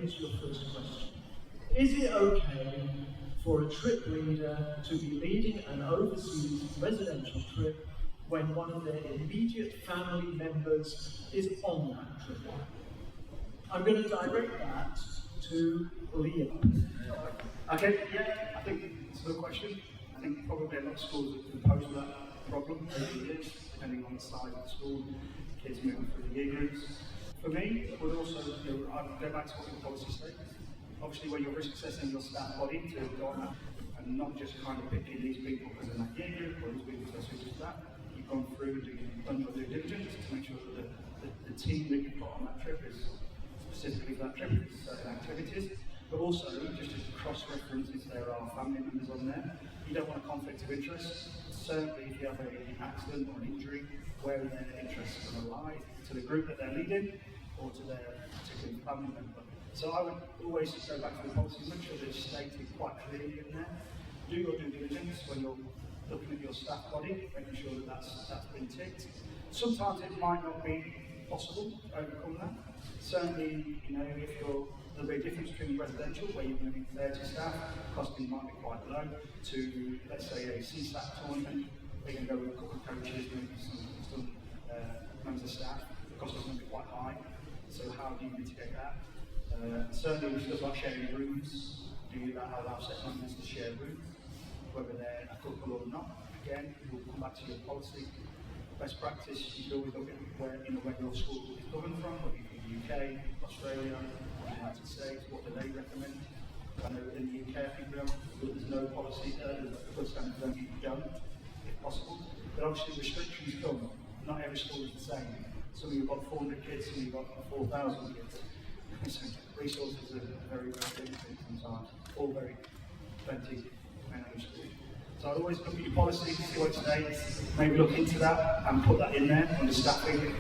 here's your first question. Is it okay for a trip leader to be leading an overseas residential trip when one of their immediate family members is on that trip? I'm going to direct that to Leo. Okay, yeah, I think it's a good question. I think probably a lot of schools have posed that problem over the years, depending on the size of the school, kids moving through the year groups. For me, it would also, I'd go back to what the policy states. Obviously, when you're risk assessing your staff body to go on that, and not just kind of picking these people because they're in that year group or these people that are suited to that, you've gone through and done your due diligence to make sure that the team that you've put on that trip is specifically for that trip, is certain activities. But also, just as cross-reference, if there are family members on there, you don't want a conflict of interest. Certainly, if you have an accident or an injury, where their interests are aligned to the group that they're leading or to their particular family member. So I would always go back to the policy, make sure that it's stated quite clearly in there. Do your due diligence when you're looking at your staff body, making sure that that's been ticked. Sometimes it might not be possible to overcome that. Certainly, if there'll be a difference between residential, where you're moving 30 staff, costing might be quite low, to, let's say, a CSAT tournament, where you can go with a couple of coaches, maybe some members of staff. The cost is going to be quite high, so how do you mitigate that? Certainly, with stuff like sharing rooms, do you allow set members to share rooms, whether they're a couple or not? Again, we'll come back to your policy. Best practice, you should always look at where your school is governed from, whether you're in the UK, Australia, or the United States, what do they recommend? I know in the UK, I think there's no policy, there's a good standard that you don't, if possible. But obviously restrictions come, not every school is the same. Some of you've got 400 kids, some of you've got 4,000 kids. So resources are very, very limited sometimes, all very plenty depending on school. So I'd always look at your policy, see what it states, maybe look into that and put that in there under staffing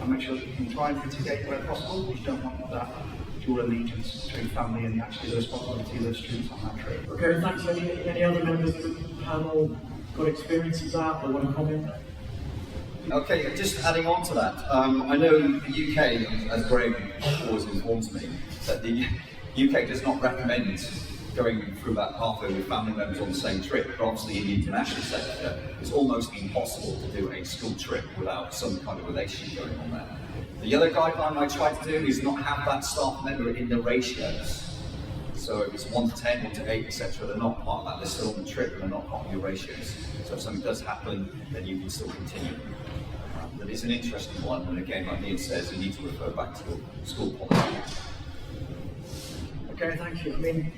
and make sure that you can try and mitigate where possible. You don't want that dual allegiance between family and actually the responsibility of the students on that trip. Okay, thanks. Any other members of the panel got experiences that or want to comment? Okay, just adding on to that, I know the UK, as Greg always informs me, that the UK does not recommend going through that pathway with family members on the same trip, but obviously in the international sector, it's almost impossible to do a school trip without some kind of relationship going on there. The other guideline I try to do is not have that staff member in the ratios. So if it's 1 to 10, 1 to 8, etc., they're not part of that, they're still on the trip and they're not part of your ratios. So if something does happen, then you can still continue. But it's an interesting one, and again, like Ian says, you need to refer back to your school policy. Okay, thank you. I mean,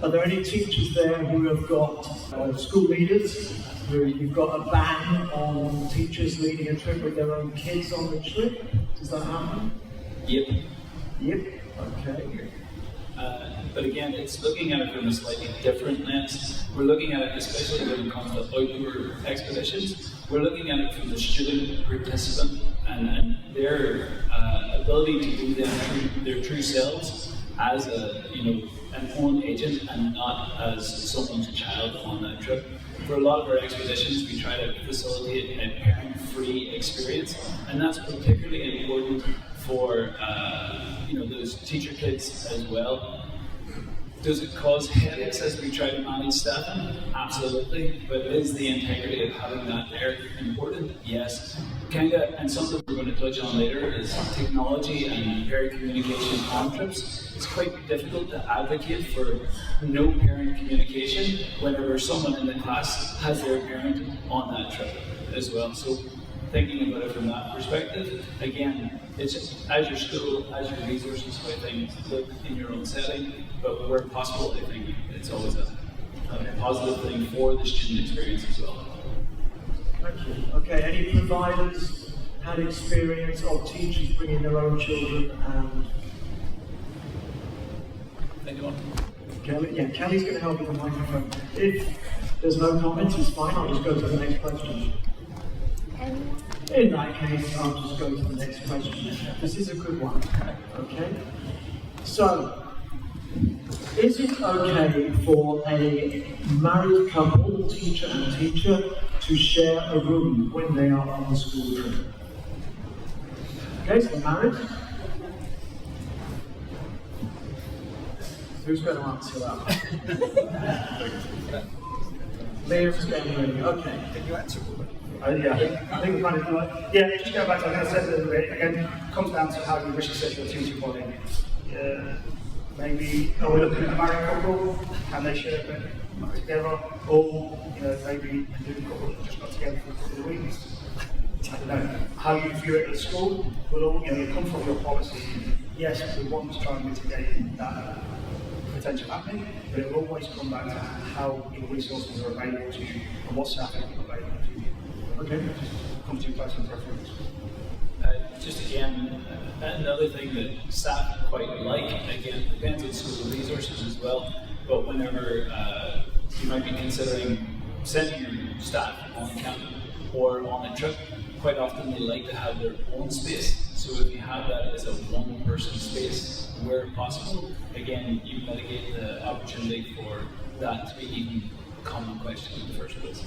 are there any teachers there who have got school leaders, who you've got a ban on teachers leading a trip with their own kids on the trip? Does that happen? Yep. Yep. Okay. But again, it's looking at it from a slightly different lens. We're looking at it, especially when it comes to outdoor expeditions, we're looking at it from the student participant and their ability to be their true selves as an own agent and not as someone's child on that trip. For a lot of our expeditions, we try to facilitate a parent-free experience, and that's particularly important for those teacher kids as well. Does it cause headaches as we try to manage staffing? Absolutely, but is the integrity of having that there important? Yes. And something we're going to touch on later is technology and parent communication on trips. It's quite difficult to advocate for no parent communication whenever someone in the class has their parent on that trip as well. So thinking about it from that perspective, again, it's as your school, as your resources, I think, look in your own setting, but where possible, I think it's always a positive thing for the student experience as well. Thank you. Okay, any providers had experience of teachers bringing their own children and... Anyone? Kelly? Yeah, Kelly's going to help with the microphone. If there's no comments, it's fine, I'll just go to the next question. In that case, I'll just go to the next question. This is a good one. Okay? So, is it okay for a married couple, teacher and teacher, to share a room when they are on the school trip? Okay, so married. Who's going to answer that? Liam's getting ready. Okay. Did you answer already? Yeah, I think we've managed to yeah, just go back to what I said a little bit. Again, it comes down to how you wish to set your teaching body. Maybe, are we looking at a married couple? Can they share a bed together? Or, maybe a new couple that just got together for a couple of weeks? I don't know. How you view it at school will all, it come from your policy. Yes, we want to try and mitigate that potential happening, but it will always come back to how your resources are available to you and what staffing are available to you. Okay, comes to your personal preference. Just again, another thing that staff quite like, again, depends on school resources as well, but whenever you might be considering sending your staff on camp or on a trip, quite often they like to have their own space. So if you have that as a one-person space where possible, again, you mitigate the opportunity for that to be even a common question in the first place.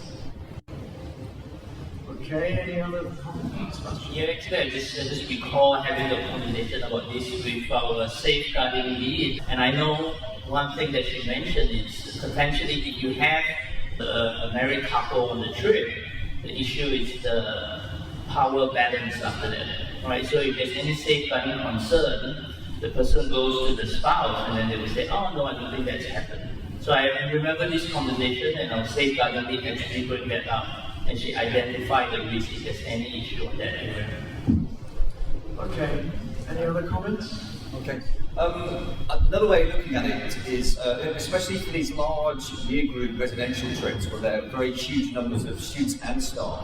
Okay, any other comments? Yeah, actually, I just recall having a conversation about this with our safeguarding lead, and I know one thing that she mentioned is potentially if you have a married couple on the trip, the issue is the power balance after that, right? So if there's any safeguarding concern, the person goes to the spouse and then they will say, oh no, I don't think that's happened. So I remember this conversation and our safeguarding lead actually bring that up and she identified the risk if there's any issue on that area. Okay, any other comments? Okay. Another way of looking at it is, especially for these large year group residential trips where there are very huge numbers of students and staff,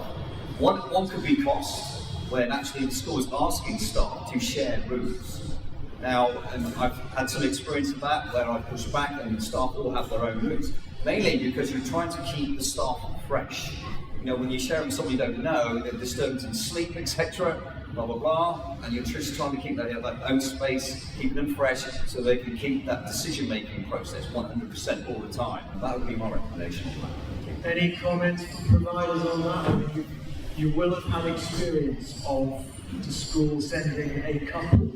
one could be cost, when actually the school is asking staff to share rooms. Now, and I've had some experience of that where I push back and staff all have their own rooms, mainly because you're trying to keep the staff fresh. When you share with someone you don't know, they're disturbed in sleep, etc., blah, blah, blah, and you're just trying to keep their own space, keep them fresh, so they can keep that decision-making process 100% all the time. And that would be my recommendation. Any comments from providers on that? I mean, you will have had experience of the school sending a couple,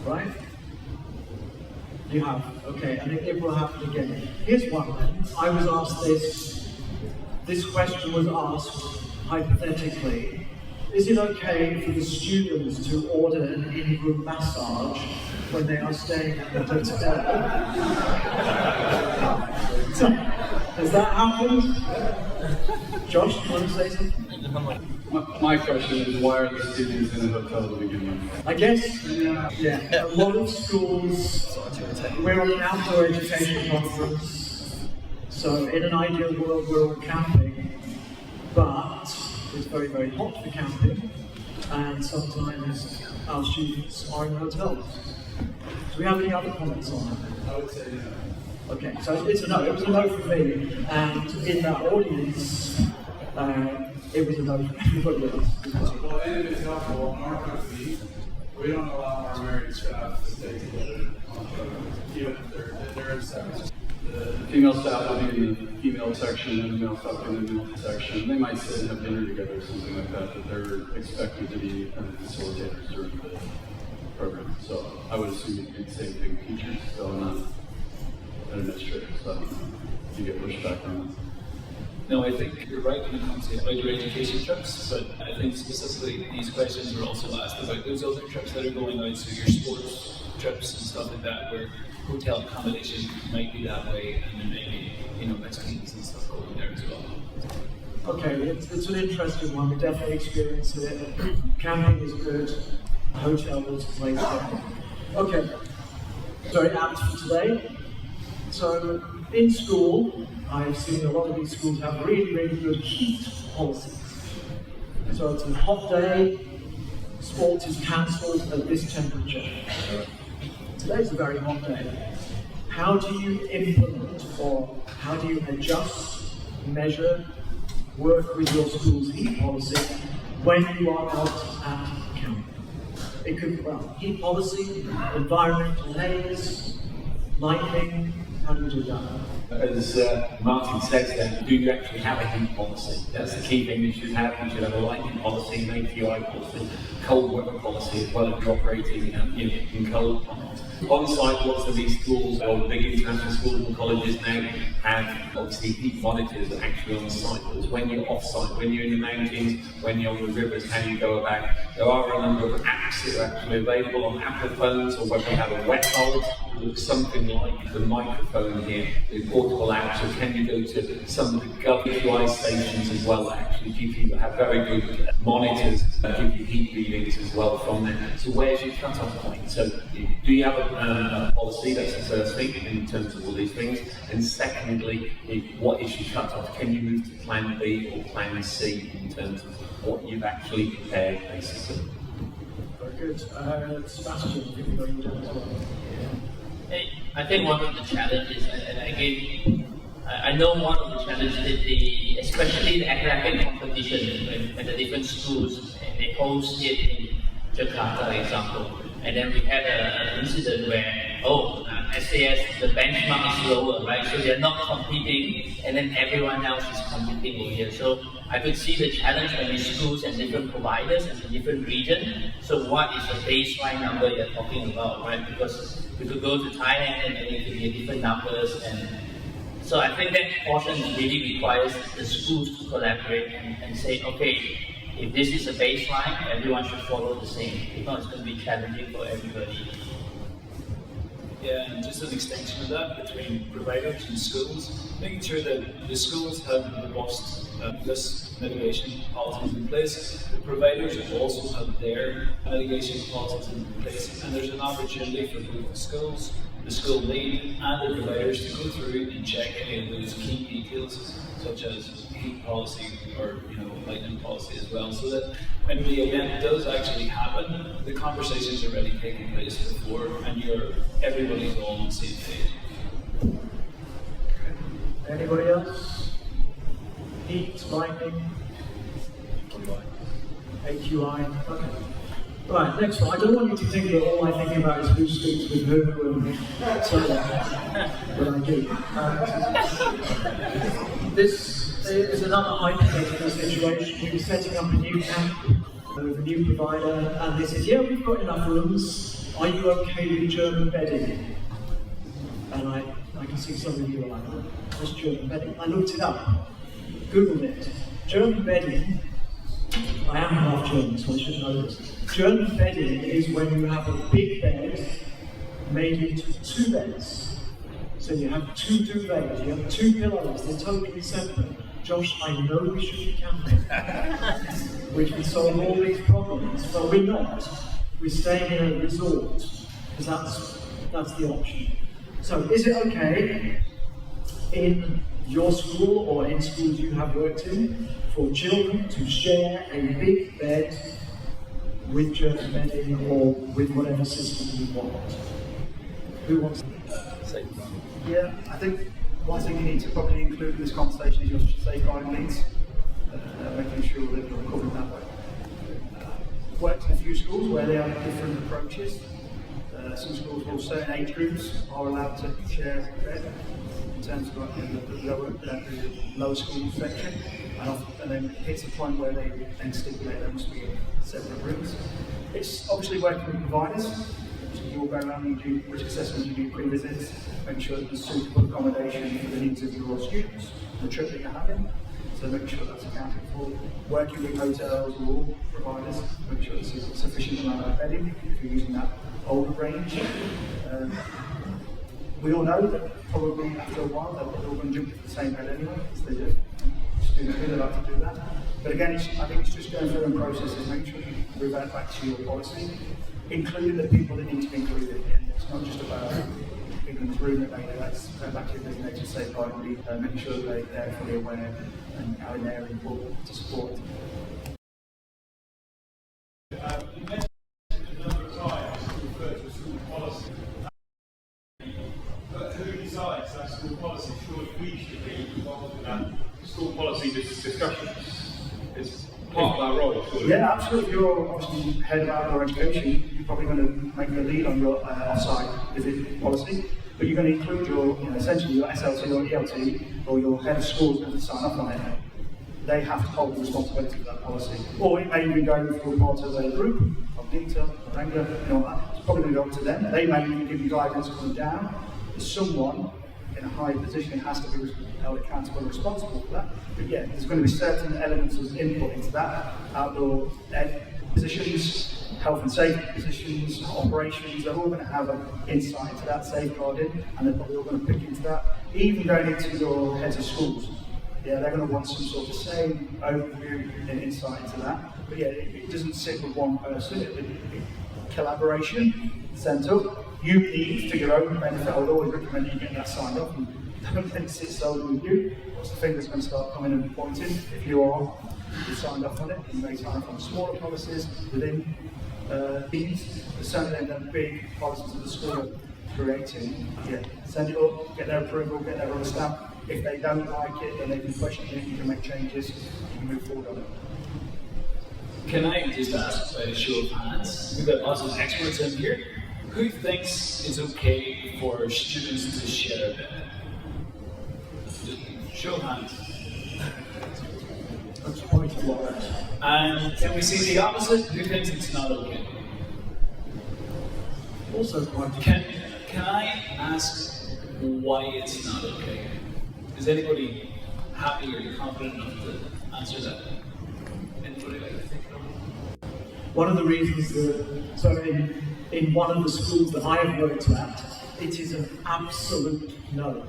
right? You have, okay, and it will happen again. Here's one then. I was asked this question was asked hypothetically. Is it okay for the students to order an in-room massage when they are staying at the hotel? Has that happened? Josh, do you want to say something? My question is, why are the students in a hotel to begin with? I guess, yeah, a lot of schools, we're on an outdoor education conference, so in an ideal world we're all camping, but it's very, very hot for camping, and sometimes our students are in hotels. Do we have any other comments on that? I would say no. Okay, so it's a no. It was a no for me, and in that audience, it was a no for everybody else as well. Well, and if it's helpful, in our company, we don't allow our married staff to stay together, even if they're in separate. The female staff will be in the female section and the male staff in the male section. They might sit and have dinner together or something like that, but they're expected to be facilitators during the program. So I would assume you'd be the same thing with teachers, so not administrators. So you get pushed back on that. No, I think you're right when it comes to outdoor education trips, but I think specifically these questions were also asked about those other trips that are going out, so your sports trips and stuff like that, where hotel accommodation might be that way, and then maybe, Mexicans and stuff going there as well. Okay, it's an interesting one. We definitely experienced it. Camping is good. Hotel was a place to go. Okay, sorry, apt for today. So, in school, I've seen a lot of these schools have really, really good heat policies. So it's a hot day, sport is cancelled at this temperature. Today's a very hot day. How do you implement or how do you adjust, measure, work with your school's heat policy when you are out at camp? It could be, heat policy, environmental haze, lighting. How do you do that? As Martin says then, do you actually have a heat policy? That's the key thing you should have. You should have a lighting policy, an AQI policy, cold weather policy, as well as you're operating in cold climates. On-site, lots of these schools, or big international schools and colleges now, have obviously heat monitors actually on site. Because when you're off-site, when you're in the mountains, when you're on the rivers, how do you go about? There are a number of apps that are actually available on Apple phones, or whether you have a wet bulb, it looks something like the microphone here, the portable apps, or can you go to some of the AQI stations as well that actually give you have very good monitors that give you heat readings as well from there. So where's your cut-off point? So do you have a policy? That's the first thing in terms of all these things. And secondly, what is your cut-off? Can you move to plan B or plan C in terms of what you've actually prepared, basically? Very good. Sebastian, I think we're going down as well. I think one of the challenges, and again, I know one of the challenges is especially the academic competition when the different schools they host it in Jakarta, for example, and then we had an incident where SAS the benchmark is lower, right? So they're not competing, and then everyone else is competing over here. So I could see the challenge when these schools and different providers and the different region. So what is the baseline number you're talking about, right? Because we could go to Thailand and then it could be different numbers, and so I think that portion really requires the schools to collaborate and say, okay, if this is a baseline, everyone should follow the same. If not, it's going to be challenging for everybody. Yeah, and just an extension of that between providers and schools, making sure that the schools have robust risk mitigation policies in place. The providers also have their mitigation policies in place, and there's an opportunity for both the schools, the school lead, and the providers to go through and check any of those key details, such as heat policy or lighting policy as well, so that when the event does actually happen, the conversation's already taken place before, and everybody's all on the same page. Anybody else? Heat, lighting, AQI. Okay. Right, next one. I don't want you to think that all I think about is who speaks with who and so on, but I do. This is another hypothetical situation. We were setting up a new camp with a new provider, and they said, yeah, we've got enough rooms. Are you okay with German bedding? And I can see some of you are like, oh, what's German bedding? I looked it up, Googled it. German bedding, I am half German, so I should know this. German bedding is when you have a big bed made into two beds. So you have two duvets, you have two pillows, they're totally separate. Josh, I know we should be camping, which would solve all these problems, but we're not. We're staying in a resort, because that's the option. So is it okay in your school or in schools you have worked in for children to share a big bed with German bedding or with whatever system you want? Who wants to say? Yeah, I think one thing you need to probably include in this conversation is your safeguarding needs, making sure that you're covered that way. Worked in a few schools where they have different approaches. Some schools will certain age groups are allowed to share a bed in terms of the lower school section, and then it hits a point where they then stipulate there must be separate rooms. It's obviously working with providers. You'll go around and do risk assessments, you do pre-visits, make sure that there's suitable accommodation for the needs of your students, the trip that you're having, so make sure that's accounted for. Working with hotels or all providers, make sure there's a sufficient amount of bedding if you're using that older range. We all know that probably after a while they're all going to jump to the same bed anyway, because they do. Students really like to do that. But again, I think it's just going through and processes, make sure you revert back to your policy, including the people that need to be included in. It's not just about people in this room that make let's go back to your designated safeguarding lead, making sure that they're fully aware and how they're important to support. You mentioned a number of times to refer to a school policy. But who decides that school policy? Surely we should be involved in that school policy discussions. It's part of our role. Surely. Yeah, absolutely. You're obviously head of outdoor education. You're probably going to make the lead on your off-site visit policy. but you're going to include your, essentially your SLT or ELT or your head of school is going to sign up on it. They have to hold the responsibility for that policy. Or it may even go for part of a group, of DEIJ, Wrangler, it's probably going to go up to them. They may even give you guidance coming down. There's someone in a high position who has to be held accountable and responsible for that. But yeah, there's going to be certain elements of input into that. Outdoor ed positions, health and safety positions, operations, they're all going to have an insight into that, safeguarding, and they're probably all going to pick into that. Even going into your heads of schools. Yeah, they're going to want some sort of same overview and insight into that. But yeah, it doesn't sit with one person. It collaboration, sent up. You need, for your own benefit, I would always recommend you get that signed off and don't let it sit solely with you. What's the finger's going to start coming and pointing if you signed off on it. You may sign off on smaller policies within teams, but certainly then the big policies that the school are creating. Yeah, send it up, get their approval, get their rubber stamp. If they don't like it, then they can question it, you can make changes, you can move forward on it. Can I just ask by a show of hands? We've got lots of experts in here. Who thinks it's okay for students to share a bed? Just show of hands. That's quite a lot. And can we see the opposite? Who thinks it's not okay? Also quite. Can I ask why it's not okay? Is anybody happy or confident enough to answer that? Anybody like to think of it? One of the reasons that, in one of the schools that I have worked at, it is an absolute no.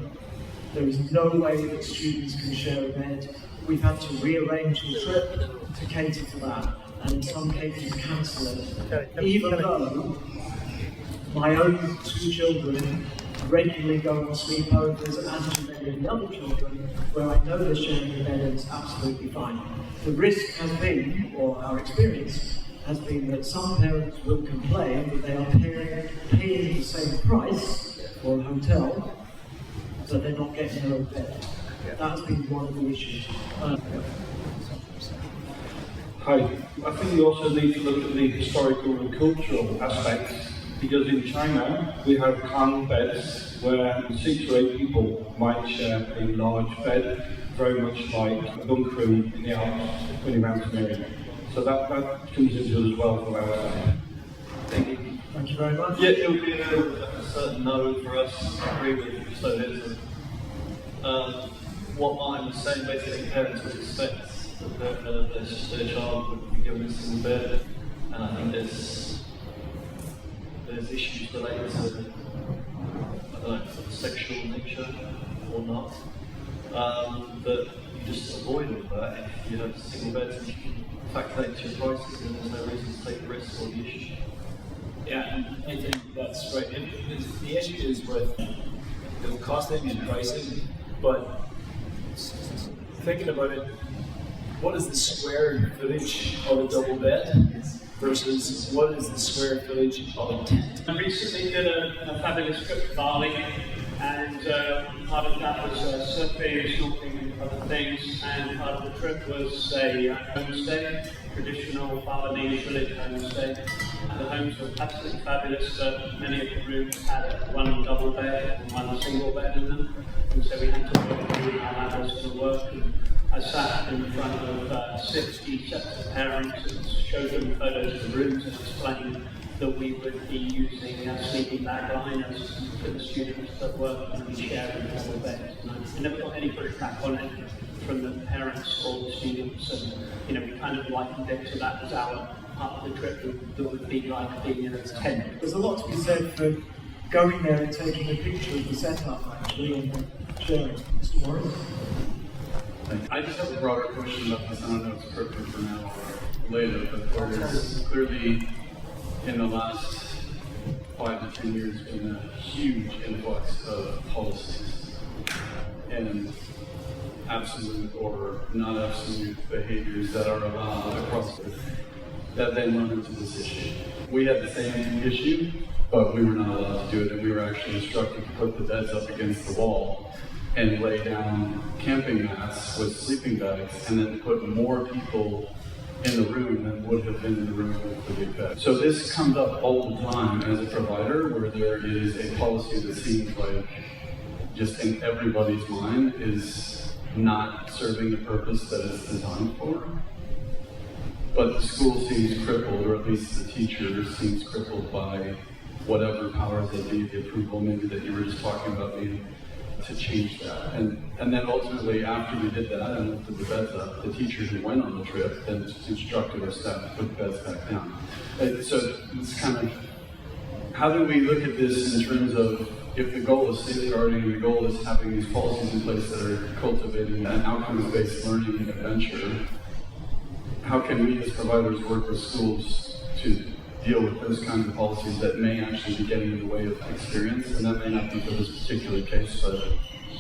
There is no way that students can share a bed. We've had to rearrange the trip to cater for that, and in some cases cancel it. Even though my own 2 children regularly go on sleepovers, as do many of the other children, where I know they're sharing a bed and it's absolutely fine. The risk has been, or our experience, has been that some parents will complain that they are paying the same price for a hotel, so they're not getting their own bed. That's been one of the issues. Hi. I think we also need to look at the historical and cultural aspects, because in China we have clan beds where 6 to 8 people might share a large bed, very much like a bunkering in the Alps when you're mountaineering. So that comes into it as well from our side. Thank you. Thank you very much. Yeah, it would be a certain no for us. I agree with so there's what Martin was saying, basically parents would expect that their child would be given a single bed, and I think there's issues related to, I don't know, sexual nature or not, that you just avoid all that if you have single beds and you can factor that into your prices, and there's no reason to take the risk or the issue. Yeah, and I think that's right. The issue is with the costing and pricing, but thinking about it, what is the square footage of a double bed versus what is the square footage of a tent? I recently did a fabulous trip to Bali, and part of that was surfing, snorkeling and other things, and part of the trip was a homestay, traditional Balinese village homestay. And the homes were absolutely fabulous, but many of the rooms had one double bed and one single bed in them, and so we had to work through how that was going to work. And I sat in front of 60 sets of parents and showed them photos of the rooms and explained that we would be using sleeping bag liners for the students that were going to be sharing double beds. And I never got any pushback on it from the parents or the students, and we kind of likened it to that as our part of the trip that would be like being in a tent. There's a lot to be said for going there and taking a picture of the setup actually and sharing. Mr. Morris? I just have a broader question about this. I don't know if it's appropriate for now or later, but there's clearly in the last 5 to 10 years been a huge influx of policies and absolute or not absolute behaviors that are allowed across the that then run into this issue. We had the same issue, but we were not allowed to do it, and we were actually instructed to put the beds up against the wall and lay down camping mats with sleeping bags, and then put more people in the room than would have been in the room with the big bed. So this comes up all the time as a provider, where there is a policy that seems like just in everybody's mind is not serving the purpose that it's designed for. But the school seems crippled, or at least the teacher seems crippled by whatever powers that be, the approval maybe that you were just talking about needing to change that. And then ultimately, after we did that and lifted the beds up, the teacher who went on the trip then instructed our staff to put the beds back down. And so it's kind of, how do we look at this in terms of, if the goal is safeguarding and the goal is having these policies in place that are cultivating an outcomes-based learning and adventure, how can we as providers work with schools to deal with those kinds of policies that may actually be getting in the way of experience? And that may not be for this particular case, but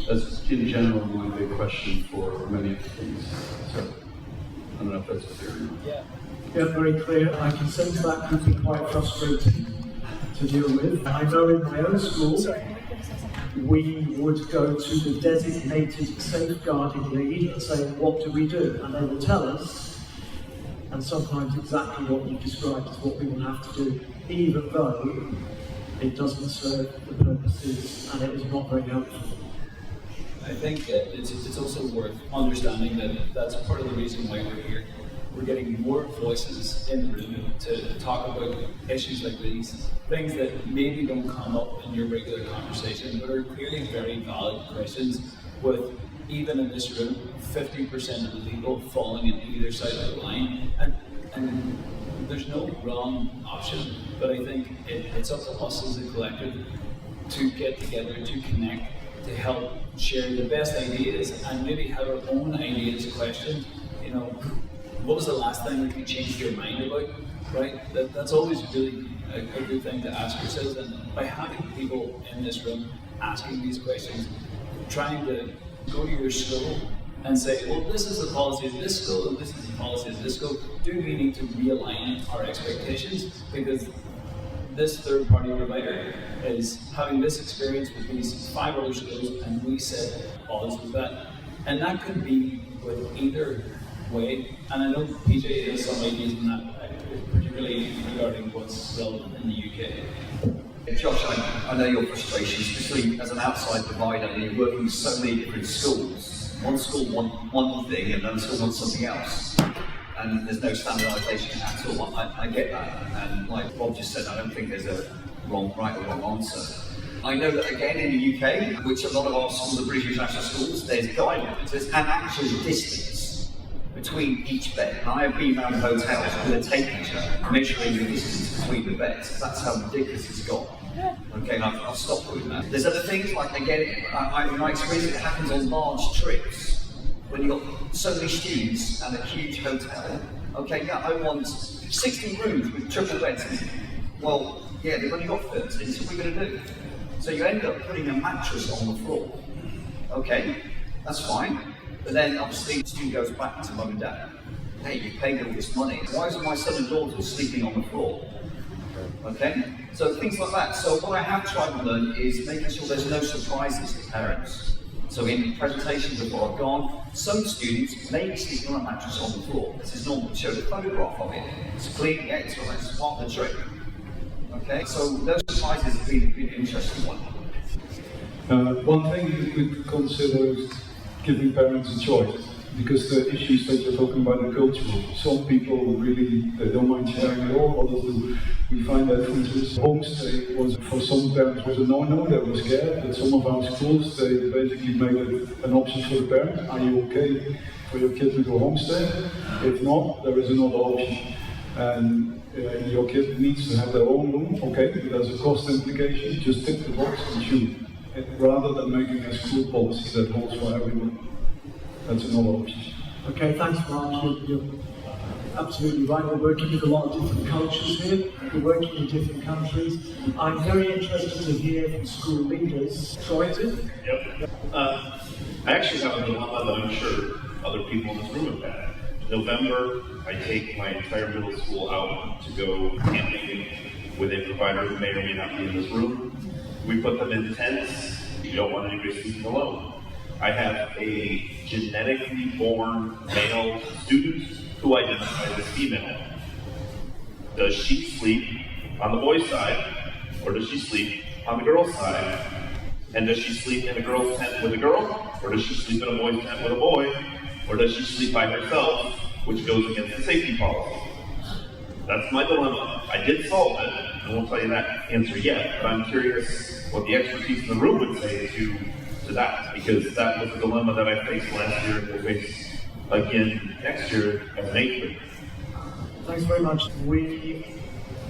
that's in general my big question for many of the things. So I don't know if that's clear or not. Yeah, very clear. I can sense that could be quite frustrating to deal with. I know in my own school, we would go to the designated safeguarding lead and say, what do we do? And they will tell us, and sometimes exactly what you described is what we will have to do, even though it doesn't serve the purposes and it is not very helpful. I think it's also worth understanding that that's part of the reason why we're here. We're getting more voices in the room to talk about issues like these, things that maybe don't come up in your regular conversation, but are clearly very valid questions, with, even in this room, 50% of the people falling in either side of the line. And there's no wrong option, but I think it's up to us as a collective to get together, to connect, to help share the best ideas, and maybe have our own ideas questioned. You know, what was the last thing that you changed your mind about, right? That's always really a good thing to ask yourselves, and by having people in this room asking these questions, trying to go to your school and say, well, this is the policy of this school, and this is the policy of this school. Do we need to realign our expectations? Because this third-party provider is having this experience with these 5 other schools, and we set odds with that. And that could be with either way. And I know PJ has some ideas on that, particularly regarding what's relevant in the UK. Josh, I know your frustration, especially as an outside provider, and you're working with so many different schools. One school wants one thing and another school wants something else. And there's no standardisation at all. I get that. And like Bob just said, I don't think there's a right or wrong answer. I know that again in the UK, which a lot of our schools are British international schools, there's guidelines, there's an actual distance between each bed. And I have been around hotels with a tape measure measuring the distance between the beds. That's how ridiculous it's got. Okay, and I'll stop doing that. There's other things, like again, in my experience, it happens on large trips. When you've got so many students and a huge hotel, okay, yeah, I want 60 rooms with triple beds in it. Well, yeah, they've only got 30, so what are we going to do? So you end up putting a mattress on the floor. Okay, that's fine. But then obviously the student goes back to mum and dad. Hey, you paid all this money. Why is my son and daughter sleeping on the floor? Okay, so things like that. So what I have tried to learn is making sure there's no surprises to parents. So in presentations before I've gone, some students may be sleeping on a mattress on the floor. This is normal. Show the photograph of it. It's clean, yeah, it's part of the trick. Okay, so those surprises have been an interesting one. One thing you could consider is giving parents a choice, because the issues that you're talking about are cultural. Some people really, they don't mind sharing at all, others do. We find that, for instance, homestay was, for some parents, was a no-no, they were scared. At some of our schools, they basically made it an option for the parent. Are you okay for your kid to go homestay? If not, there is another option. And your kid needs to have their own room, okay, but there's a cost implication, just tick the box and choose. Rather than making a school policy that holds for everyone. That's another option. Okay, thanks, Mark. You're absolutely right. We're working with a lot of different cultures here. We're working in different countries. I'm very interested to hear from school leaders. Troy? Yep. I actually have a dilemma that I'm sure other people in this room have had. November, I take my entire middle school out to go camping with a provider who may or may not be in this room. We put them in tents. You don't want anybody sleeping alone. I have a genetically born male student who who identifies as female. Does she sleep on the boys' side, or does she sleep on the girls' side? And does she sleep in a girl's tent with a girl, or does she sleep in a boy's tent with a boy, or does she sleep by herself, which goes against the safety policy? That's my dilemma. I did solve it. I won't tell you that answer yet, but I'm curious what the expertise in the room would say to that, because that was a dilemma that I faced last year and will face again next year as an 8th grader. Thanks very much. We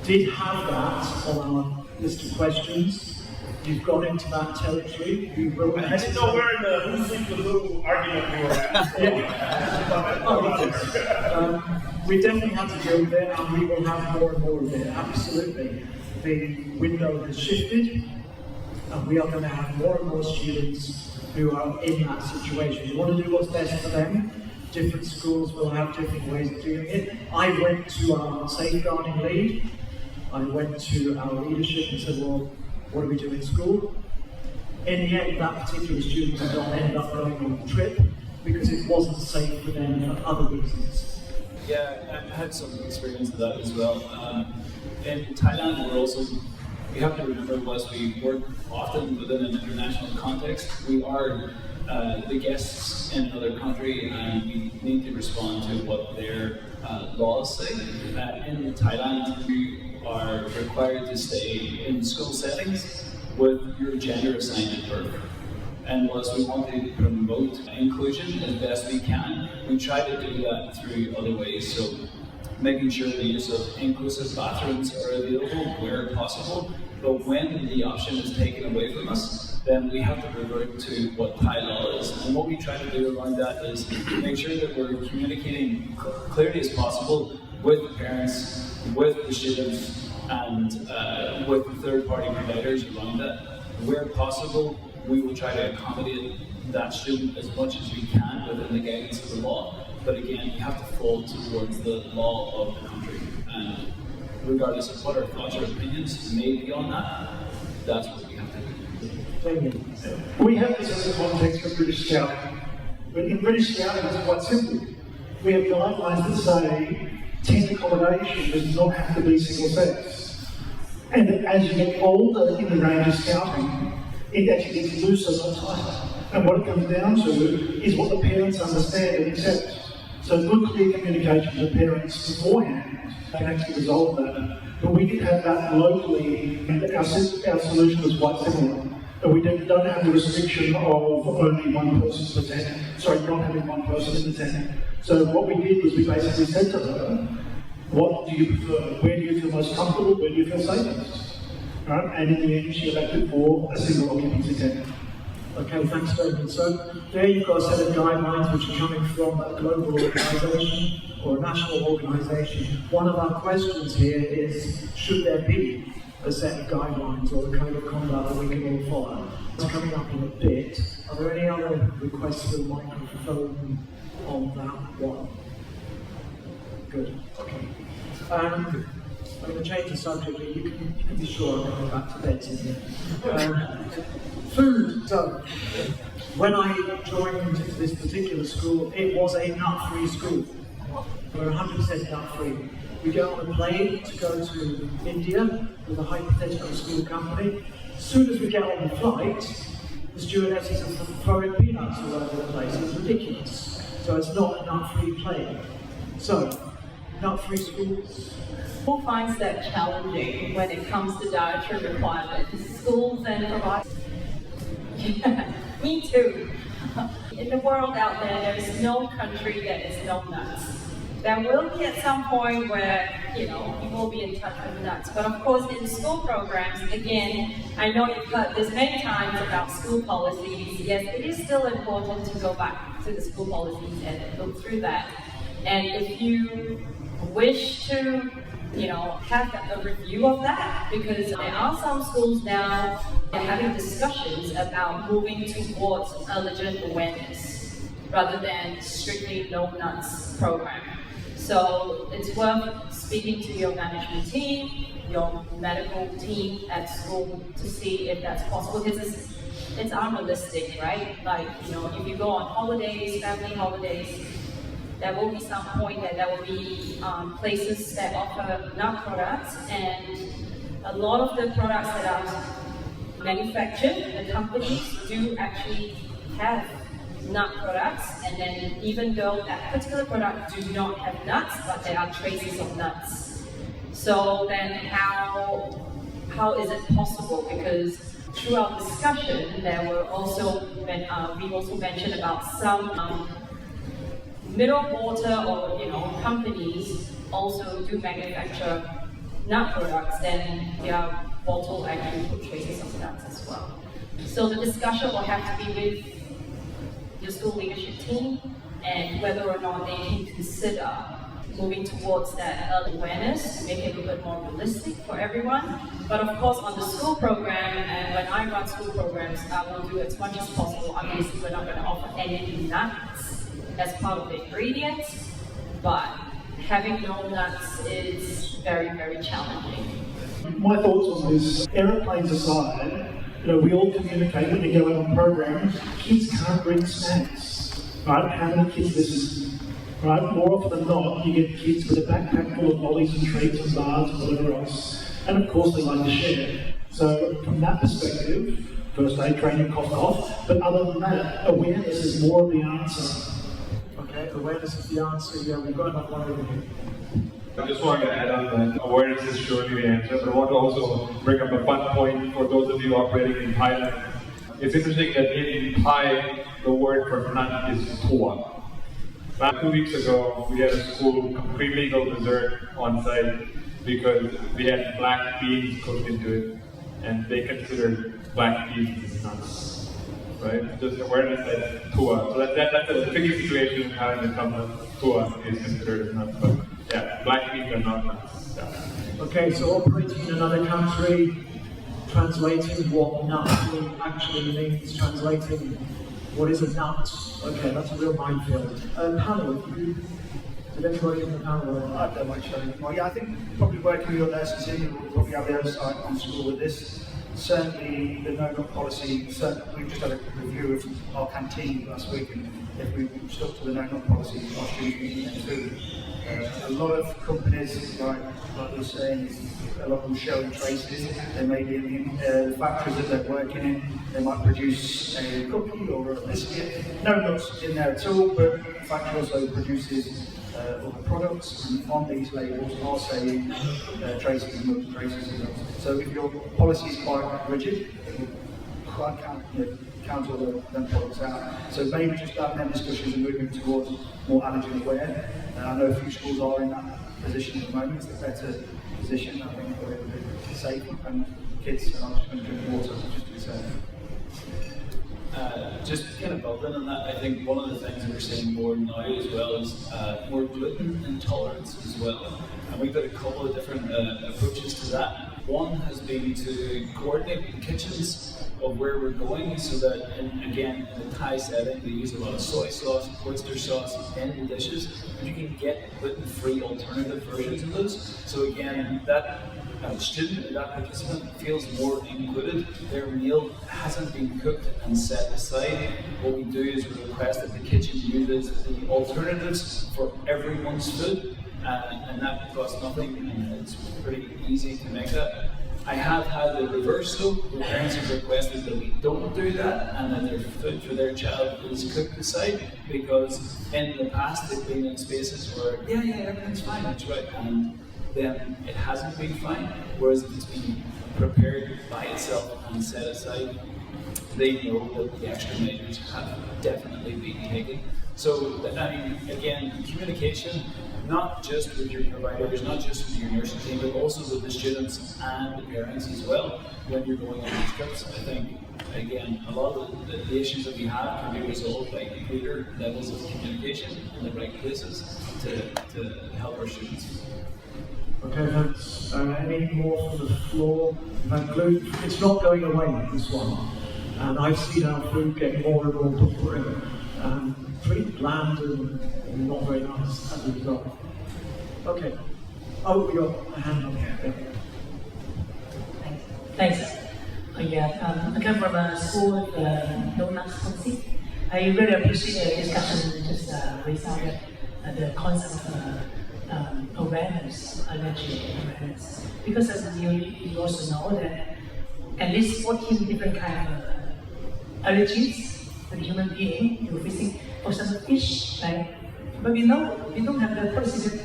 did have that on our list of questions. You've gone into that territory. We will. I didn't know where in the who sleeps with who argument we were at. We definitely had to deal with it, and we will have more and more of it. Absolutely. The window has shifted, and we are going to have more and more students who are in that situation. We want to do what's best for them. Different schools will have different ways of doing it. I went to our safeguarding lead. I went to our leadership and said, well, what do we do in school? In the end, that particular student did not end up going on the trip because it wasn't safe for them for other reasons. Yeah, I had some experience of that as well. In Thailand, we have to remember, whilst we work often within an international context, we are the guests in another country, and we need to respond to what their laws say. In Thailand, we are required to stay in school settings with your gender assigned at birth. And whilst we want to promote inclusion as best we can, we try to do that through other ways. So making sure the use of inclusive bathrooms are available where possible, but when the option is taken away from us, then we have to revert to what Thai law is. And what we try to do around that is make sure that we're communicating clearly as possible with the parents, with the students, and with the third-party providers around that. Where possible, we will try to accommodate that student as much as we can within the guidance of the law. But again, you have to fall towards the law of the country. And regardless of what our thoughts or opinions may be on that, that's what we have to do. We have this as a context of British Scouting. But in British Scouting, it's quite simple. We have guidelines that say tent accommodation does not have to be single sex. And as you get older in the range of Scouting, it actually gets looser, not tighter. And what it comes down to is what the parents understand and accept. So good, clear communication to parents beforehand can actually resolve that. But we did have that locally, and our solution was quite similar. But we don't have the restriction of only one person per tent. Sorry, not having one person in the tent. So what we did was we basically said to her, what do you prefer? Where do you feel most comfortable? Where do you feel safest? Right? And in the end, she elected for a single occupancy tent. Okay, thanks, David. So there you've got a set of guidelines which are coming from a global organisation or a national organisation. One of our questions here is, should there be a set of guidelines or a code of conduct that we can all follow? It's coming up in a bit. Are there any other requests for the microphone on that one? Good, okay. I'm going to change the subject, but you can be sure I'm coming back to bed here. Food. So, when I joined this particular school, it was a nut-free school. We're 100% nut-free. We go on a plane to go to India with a hypothetical school company. As soon as we get on the flight, the stewardesses are throwing peanuts all over the place. It's ridiculous. So it's not a nut-free plane. So, nut-free schools. Who finds that challenging when it comes to dietary requirements? Schools and providers. Yeah, me too. In the world out there is no country that is no nuts. There will be at some point where, people will be in touch with nuts. But of course, in school programs, again, I know you've heard this many times about school policies. Yes, it is still important to go back to the school policies and look through that. And if you wish to have a review of that, because there are some schools now having discussions about moving towards allergen awareness rather than strictly no nuts program. So it's worth speaking to your management team, your medical team at school to see if that's possible, because it's unrealistic, right? Like, if you go on holidays, family holidays, there will be some point that there will be places that offer nut products, and a lot of the products that are manufactured, the companies do actually have nut products, and then even though that particular product do not have nuts, but there are traces of nuts. So then how is it possible? Because through our discussion, there were also, we also mentioned about some middle water or companies also do manufacture nut products, then their bottle actually put traces of nuts as well. So the discussion will have to be with your school leadership team and whether or not they can consider moving towards that awareness to make it a little bit more realistic for everyone. But of course, on the school program, and when I run school programs, I will do as much as possible. Obviously, we're not going to offer any nuts as part of the ingredients, but having no nuts is very, very challenging. My thoughts on this, aeroplanes aside, we all communicate when you go out on programs. Kids can't bring snacks, right? How many kids this is, right? More often than not, you get kids with a backpack full of lollies and treats and bars and whatever else. And of course, they like to share. So from that perspective, first aid training, cough, cough. But other than that, awareness is more of the answer. Okay, awareness is the answer. Yeah, we've got another one over here. I just wanted to add on that awareness is surely the answer, but I want to also bring up a fun point for those of you operating in Thailand. It's interesting that in Thai, the word for nut is tua. About 2 weeks ago, we had a school complete legal dessert on site because we had black beans cooked into it, and they considered black beans as nuts. Right? Just awareness that tua. So that's a tricky situation in Thailand when it comes to tua is considered as nuts. But yeah, black beans are not nuts. Yeah. Okay, so operating in another country, translating what nut actually means, translating what is a nut. Okay, that's a real minefield. Panel, did anybody in the panel? I don't mind showing. Well, yeah, I think probably working with your nurses in, we'll probably have the oversight on school with this. Certainly, the no-nut policy, we've just had a review of our canteen last week, and if we stuck to the no-nut policy, our students can eat food. A lot of companies, like you're saying, a lot of them showing traces. They may be in the factories that they're working in. They might produce a cookie or a biscuit. No nuts in there at all, but the factory also produces other products, and on these labels are saying traces of nuts, traces of nuts. So if your policy is quite rigid, it will quite count all them products out. So maybe just having them discussions and moving towards more allergen aware. I know a few schools are in that position at the moment. It's a better position. I think we're a bit safer, and kids are just going to drink water just to be safe. Just kind of building on that, I think one of the things we're seeing more now as well is more gluten intolerance as well. And we've got a couple of different approaches to that. One has been to coordinate the kitchens of where we're going so that, again, in the Thai setting, they use a lot of soy sauce, oyster sauce in the dishes, but you can get gluten-free alternative versions of those. So again, that student, that participant feels more included. Their meal hasn't been cooked and set aside. What we do is we request that the kitchen uses the alternatives for everyone's food, and that costs nothing, and it's pretty easy to make that. I have had the reverse though, where parents have requested that we don't do that and that their food for their child is cooked aside, because in the past they've been in spaces where, yeah, everything's fine, that's right, and then it hasn't been fine, whereas if it's been prepared by itself and set aside, they know that the extra measures have definitely been taken. So, I mean, again, communication, not just with your providers, not just with your nursing team, but also with the students and the parents as well when you're going on these trips. I think, again, a lot of the issues that we have can be resolved by greater levels of communication in the right places to help our students. Okay, thanks. Any more from the floor? Gluten, it's not going away, this one. And I've seen our food get more and more popular. Pretty bland and not very nice as a result. Okay. Oh, we got a hand up here. Thanks. I come from a school with no nuts policy. I really appreciate the discussion just raised out here. the concept of awareness, allergy awareness. Because as you also know that at least 14 different kinds of allergies for the human being you're facing. For example, fish, right? But we know we don't have the policy that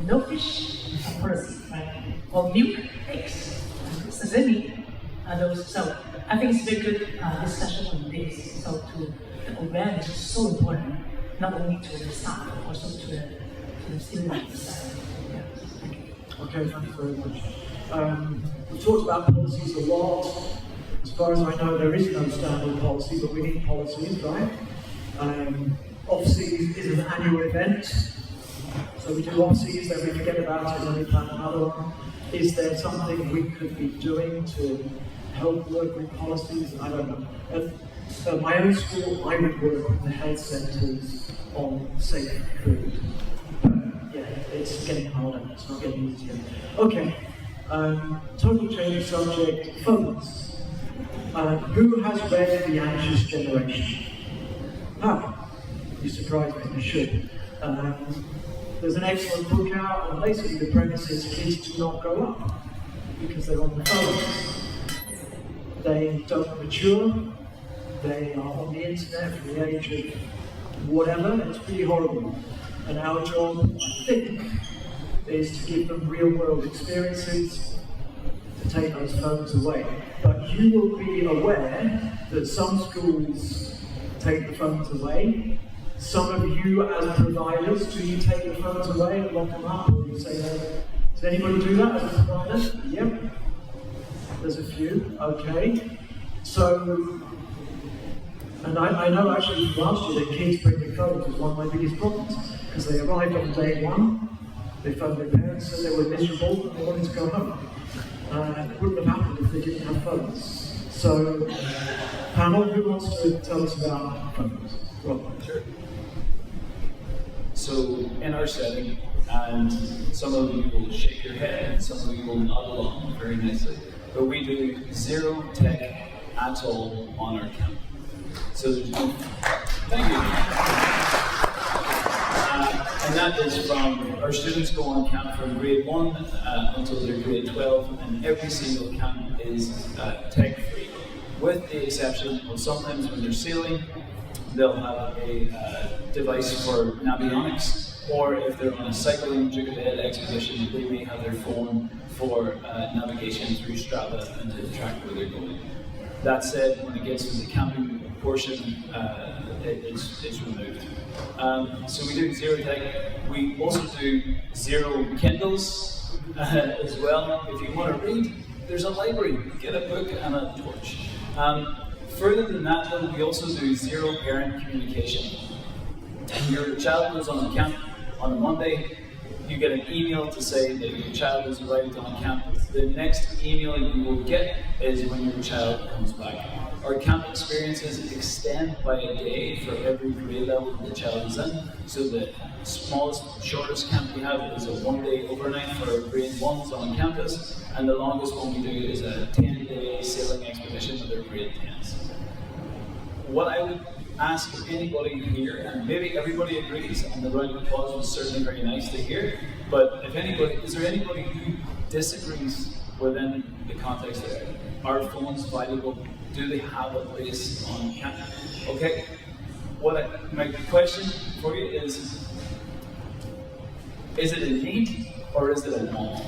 no fish policy, right? Or milk, eggs, sesame, those. So I think it's a very good discussion on this. So the awareness is so important, not only to the staff, but also to the students. Yeah. Thank you. Okay, thank you very much. We've talked about policies a lot. As far as I know, there is no standard policy, but we need policies, right? OFFSEAS is an annual event, so we do OFFSEAS, then we forget about it, and we plan another one. Is there something we could be doing to help work with policies? I don't know. At my own school, I would work with the health centres on safe food. Yeah, it's getting harder, it's not getting easier. Okay, total change of subject, phones. Who has read The Anxious Generation? Ah, you surprised me, you should. There's an excellent book out, and basically the premise is kids do not grow up because they're on the phones. They don't mature, they are on the internet from the age of whatever, it's pretty horrible. And our job, I think, is to give them real world experiences, to take those phones away. But you will be aware that some schools take the phones away. Some of you as providers, do you take the phones away and lock them up, or you say no? Does anybody do that as a provider? Yep. There's a few, okay. So, and I know actually from last year that kids bringing phones was one of my biggest problems, because they arrived on day one, they phoned their parents, said they were miserable and they wanted to go home. It wouldn't have happened if they didn't have phones. So, panel, who wants to tell us about phones? Rob. Sure. So, in our setting, and some of you will shake your head, and some of you will nod along very nicely, but we do zero tech at all on our camp. So there's no. Thank you. And that is from our students go on camp from grade 1 until they're grade 12, and every single camp is tech free, with the exception of sometimes when they're sailing, they'll have a device for navionics, or if they're on a cycling Jupiter expedition, they may have their phone for navigation through Strava and to track where they're going. That said, when it gets to the camping portion, it's removed. So we do zero tech. We also do zero Kindles as well. If you want to read, there's a library. Get a book and a torch. Further than that, though, we also do zero parent communication. Your child goes on camp on a Monday, you get an email to say that your child has arrived on camp. The next email you will get is when your child comes back. Our camp experiences extend by a day for every grade level the child is in. So the smallest, shortest camp we have is a 1-day overnight for our grade 1s on campus, and the longest one we do is a 10-day sailing expedition with our grade 10s. What I would ask anybody here, and maybe everybody agrees, and the round of applause was certainly very nice to hear, but if anybody, is there anybody who disagrees within the context of are phones valuable? Do they have a place on camp? Okay, my question for you is it a need or is it a want?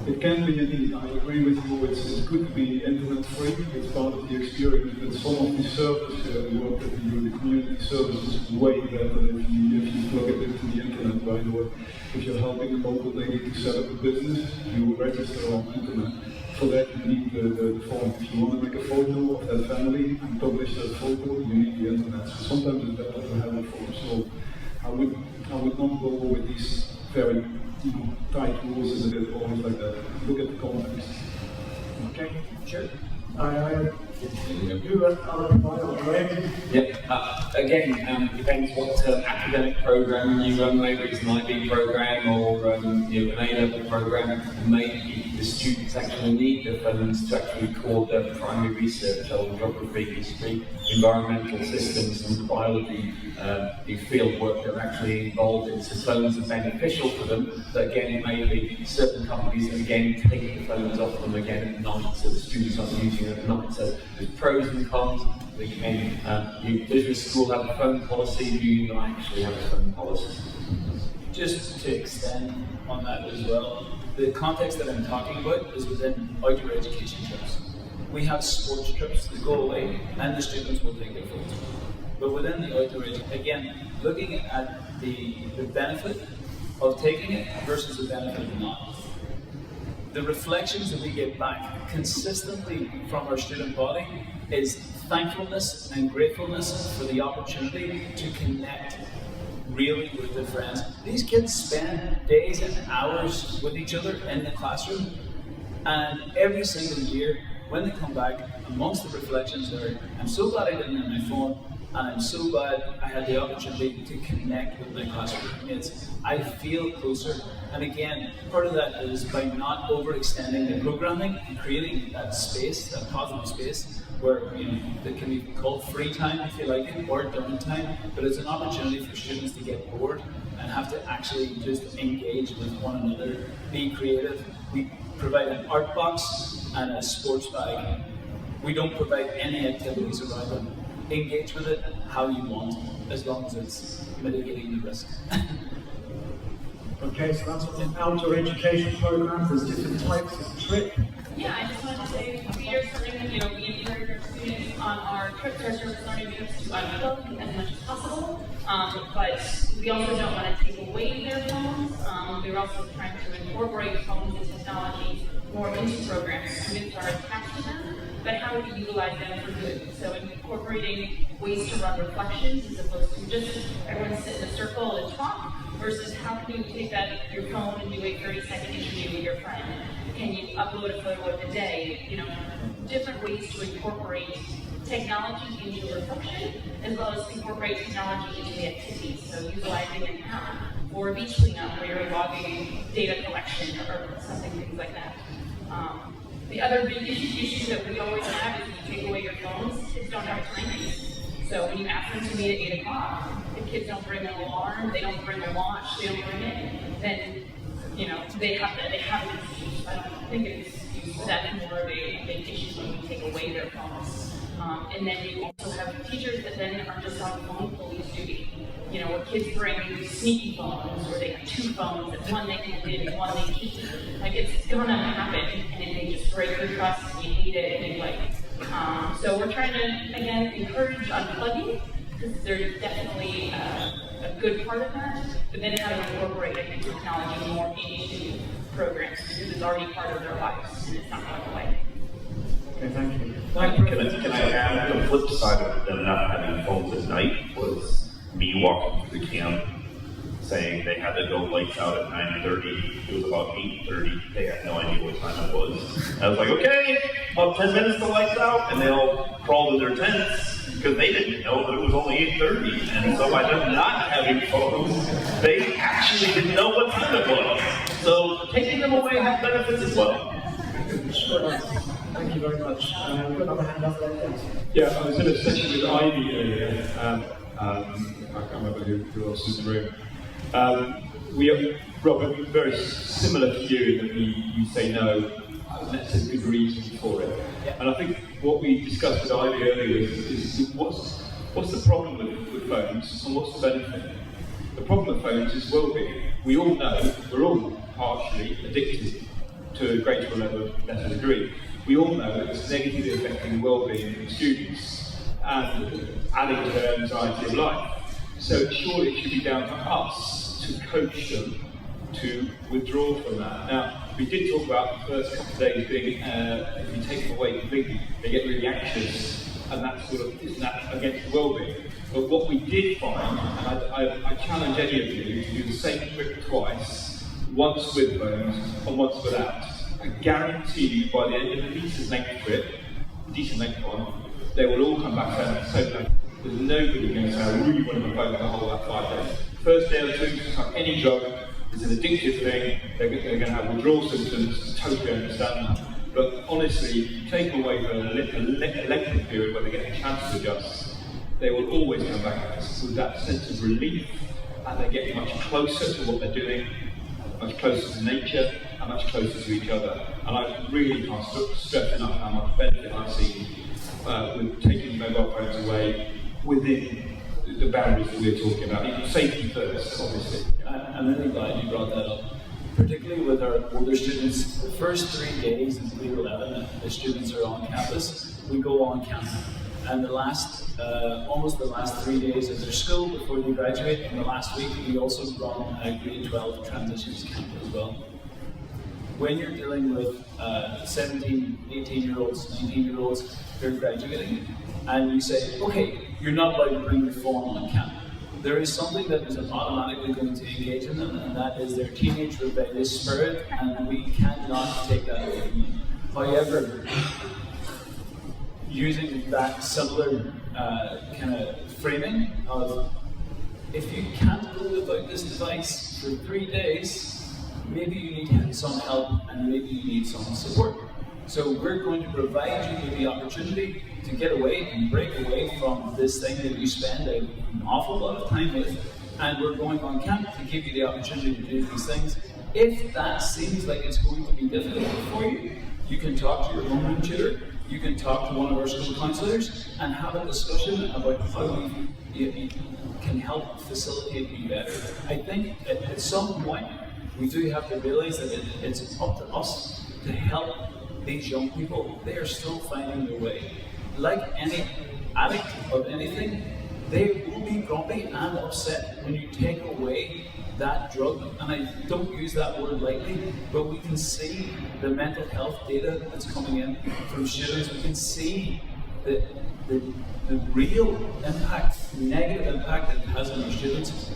It can be a need. I agree with you. It's good to be internet free. It's part of the experience. But some of the services we work with the community service is way better if you plug it into the internet. By the way, if you're helping a local lady to set up a business, you register on the internet. For that, you need the phone. If you want to make a photo of that family and publish that photo, you need the internet. So sometimes it's better to have a phone. So I would not go with these very tight rules is a bit always like that. Look at the context. Okay, sure. You other provider, again, depends what academic program you run, whether it's an IB program or an A-level program. Maybe the students actually need their phones to actually record their primary research on geography, history, environmental systems and biology, the field work they're actually involved in. So phones are beneficial for them, but again it may be certain companies that again take the phones off them again at night, so the students aren't using it at night. So there's pros and cons. Again, does your school have a phone policy? Do you not actually have a phone policy? Just to extend on that as well, the context that I'm talking about is within outdoor education trips. We have sports trips that go away and the students will take their phones. But within the outdoor education, again, looking at the benefit of taking it versus the benefit of not. The reflections that we get back consistently from our student body is thankfulness and gratefulness for the opportunity to connect really with their friends. These kids spend days and hours with each other in the classroom, and every single year when they come back, amongst the reflections are, I'm so glad I didn't have my phone, and I'm so glad I had the opportunity to connect with my classroom mates. I feel closer. And again, part of that is by not overextending the programming and creating that space, that positive space, where that can be called free time if you like it, or downtime, but it's an opportunity for students to get bored and have to actually just engage with one another, be creative. We provide an art box and a sports bag. We don't provide any activities around them. Engage with it how you want, as long as it's mitigating the risk. Okay, so that's an outdoor education program. There's different types of trip. Yeah, I just wanted to say we are starting, we encourage our students on our trips, our service learning groups to unplug as much as possible. But we also don't want to take away their phones. We're also trying to incorporate phones and technology more into programs. Students are attached to them, but how do we utilize them for good? So incorporating ways to run reflections as opposed to just everyone sit in a circle and talk, versus how can you take your phone and do a 30-second interview with your friend? Can you upload a photo of the day? Different ways to incorporate technology into reflection, as well as incorporate technology into the activities. So utilizing an app or a beach cleanup where you're logging data collection or something, things like that. The other big issue that we always have is when you take away your phones, kids don't have a timepiece. So when you ask them to meet at 8 o'clock, if kids don't bring an alarm, they don't bring a watch, they don't bring it, then they have an excuse. I don't think it's an excuse, but that's more of a big issue when we take away their phones. And then you also have teachers that then are just on phone police duty. Where kids bring sneaky phones, or they have 2 phones, and one they can get and one they keep. Like, it's gonna happen, and it may just break your trust, and you hate it, and you like it. So we're trying to, again, encourage unplugging, because there's definitely a good part of that, but then how to incorporate technology more into programs, because it's already part of their lives, and it's not going away. Okay, thank you. Can I add, the flip side of them not having phones at night was me walking through the camp saying they had to go lights out at 9:30. It was about 8:30. They had no idea what time it was. I was like, okay, about 10 minutes to lights out, and they all crawled in their tents because they didn't know that it was only 8:30. And so by them not having phones, they actually didn't know what time it was. So taking them away has benefits as well. Thank you very much. We've got another hand up there, please. Yeah, I was in a session with Ivy earlier. I can't remember who else is in the room. Robert, very similar to you in that we say no, that's a good reason for it. And I think what we discussed with Ivy earlier is what's the problem with phones and what's the benefit? The problem with phones is well-being. We all know we're all partially addicted to a greater or lesser degree. We all know it's negatively affecting the well-being of students and adding to their anxiety of life. So surely it should be down to us to coach them to withdraw from that. Now, we did talk about the first couple of days being, if you take them away completely, they get really anxious, and that sort of isn't that against well-being. But what we did find, and I challenge any of you to do the same trip twice, once with phones and once without. I guarantee you by the end of the decent length one, they will all come back home so glad. There's nobody going to say, I really want to phone the whole that 5 days. First day or two, have any drug, it's an addictive thing, they're going to have withdrawal symptoms, totally understand that. But honestly, take them away for a lengthy period where they get a chance to adjust, they will always come back with that sense of relief, and they get much closer to what they're doing, much closer to nature, and much closer to each other. And I really can't stress enough how much benefit I've seen with taking mobile phones away within the boundaries that we're talking about. Safety first, obviously. I'm really glad you brought that up. Particularly with our older students, the first 3 days in grade 11, the students are on campus, we go on camp. And the last, almost the last 3 days of their school before they graduate, and the last week we also run a grade 12 transitions camp as well. When you're dealing with 17, 18-year-olds, 19-year-olds who are graduating, and you say, okay, you're not allowed to bring your phone on camp, there is something that is automatically going to engage in them, and that is their teenage rebellious spirit, and we cannot take that away from them. However, using that similar kind of framing of, if you can't go without this device for 3 days, maybe you need some help and maybe you need some support. So we're going to provide you with the opportunity to get away and break away from this thing that you spend an awful lot of time with, and we're going on camp to give you the opportunity to do these things. If that seems like it's going to be difficult for you, you can talk to your homeroom tutor, you can talk to one of our school counsellors and have a discussion about how we can help facilitate you better. I think at some point we do have to realise that it's up to us to help these young people. They are still finding their way. Like any addict of anything, they will be grumpy and upset when you take away that drug. And I don't use that word lightly, but we can see the mental health data that's coming in from students. We can see the real impact, negative impact that it has on our students.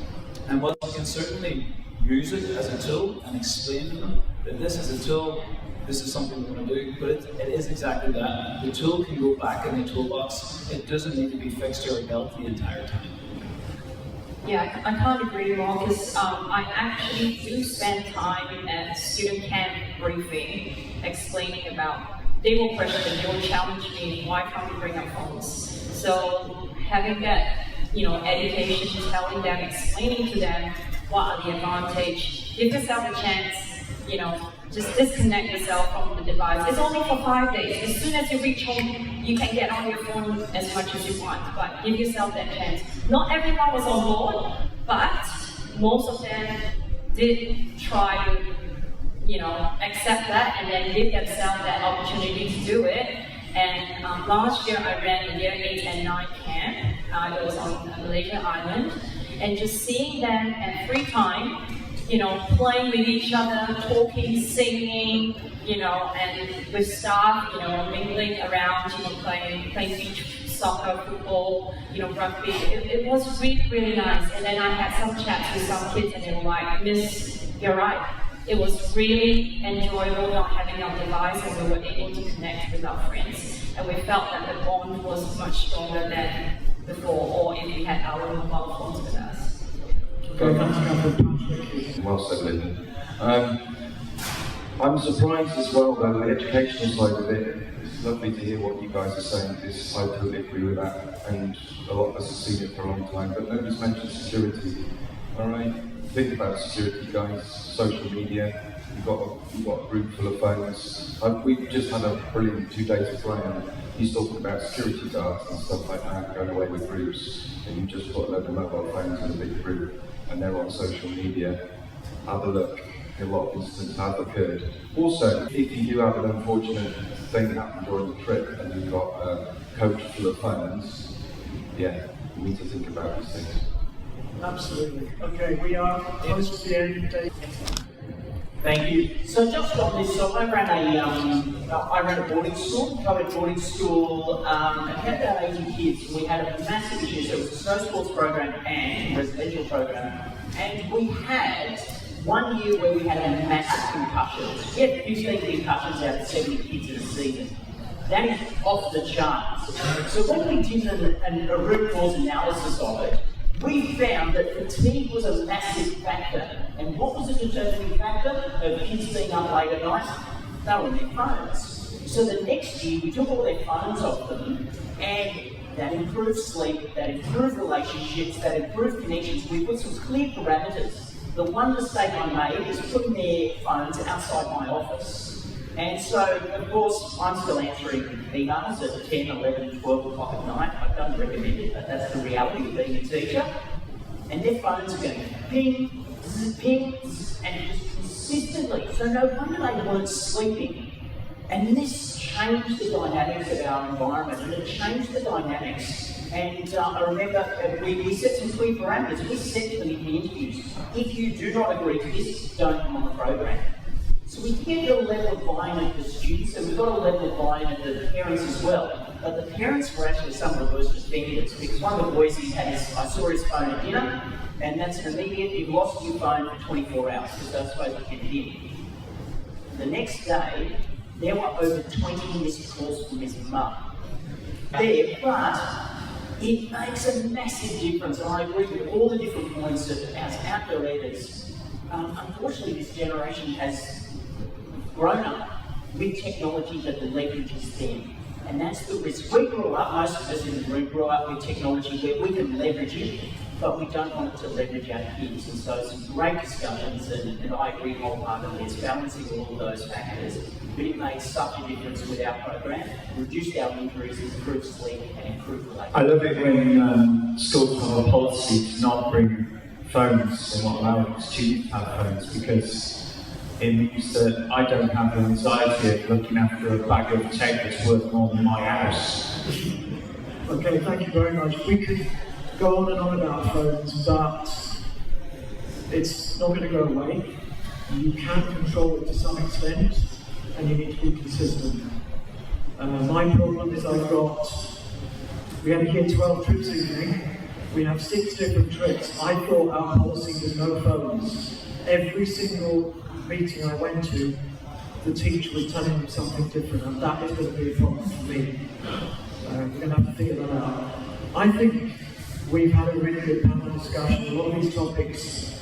And while we can certainly use it as a tool and explain to them that this is a tool, this is something we're going to do, but it is exactly that. The tool can go back in the toolbox. It doesn't need to be fixed to our belt the entire time. Yeah, I can't agree more, because I actually do spend time at student camp briefing explaining about, they will question, they will challenge me, why can't we bring up phones? So having that, education, telling them, explaining to them what are the advantage, give yourself a chance, just disconnect yourself from the device. It's only for 5 days. As soon as you reach home, you can get on your phone as much as you want, but give yourself that chance. Not everyone was on board, but most of them did try to, accept that and then give themselves that opportunity to do it. And last year I ran a year 8 and 9 camp. It was on Malaysia Island, and just seeing them at free time, playing with each other, talking, singing, and with staff, mingling around, playing beach soccer, football, rugby. It was really, really nice. And then I had some chats with some kids, and they were like, "Miss, you're right. It was really enjoyable not having our device, and we were able to connect with our friends. And we felt that the bond was much stronger than before, or if we had our mobile phones with us." Well said, Lyndon. I'm surprised as well, though, the educational side of it. It's lovely to hear what you guys are saying, because I totally agree with that, and a lot of us have seen it for a long time, but nobody's mentioned security. All right? Think about security, guys. Social media. You've got a room full of phones. We've just had a brilliant 2 days of Graham. He's talking about security guards and stuff like that going away with groups, and you just put a load of mobile phones in a big group, and they're on social media. Have a look at what incidents have occurred. Also, if you do have an unfortunate thing happen during the trip and you've got a coach full of phones, yeah, you need to think about these things. Absolutely. Okay, we are close to the end. Thank you. So just on this, so I ran a boarding school, public boarding school, and had about 80 kids. We had a massive issue. So it was a snow sports program and a residential program, and we had 1 year where we had a massive concussions. We had 15 concussions out of 70 kids in a season. That is off the charts. So when we did a root cause analysis of it, we found that fatigue was a massive factor. And what was the determining factor of kids being up late at night? They were on their phones. So the next year, we took all their phones off them, and that improved sleep, that improved relationships, that improved connections. We put some clear parameters. The one mistake I made was putting their phones outside my office. And so, of course, I'm still answering emails at 10, 11, 12 o'clock at night. I don't recommend it, but that's the reality of being a teacher. And their phones are going ping, ping, and just consistently. So no wonder they weren't sleeping. And this changed the dynamics of our environment, and it changed the dynamics. And I remember we set some clear parameters. We set them in the interviews. If you do not agree to this, don't come on the program. So we get a level of buy-in of the students, and we've got a level of buy-in of the parents as well. But the parents were actually some of the worst offenders, because one of the boys, I saw his phone at dinner, and that's an immediate, you've lost your phone for 24 hours, because they're supposed to get in. The next day, there were over 20 missed calls from his mum. There, but it makes a massive difference, and I agree with all the different points that as outdoor editors, unfortunately this generation has grown up with technology that leverages them. And that's the risk. We grew up, most of us in the room grew up with technology where we can leverage it, but we don't want it to leverage our kids. And so some great discussions, and I agree wholeheartedly, it's balancing all of those factors. But it made such a difference with our program, reduced our injuries, improved sleep, and improved relationships. I love it when schools have a policy to not bring phones and not allow students to have phones, because it means that I don't have the anxiety of looking after a bag of tape that's worth more than my house. Okay, thank you very much. We could go on and on about phones, but it's not going to go away. You can control it to some extent, and you need to be consistent. My problem is we had a Year 12 trips evening. We have 6 different trips. I thought our policy was no phones. Every single meeting I went to, the teacher was telling me something different, and that is going to be a problem for me. We're going to have to figure that out. I think we've had a really good panel discussion. A lot of these topics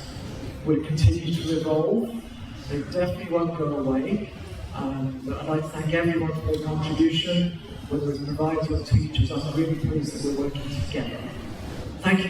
will continue to evolve. They definitely won't go away. I'd like to thank everyone for their contribution, whether it's providers or teachers. I'm really pleased that we're working together. Thank you.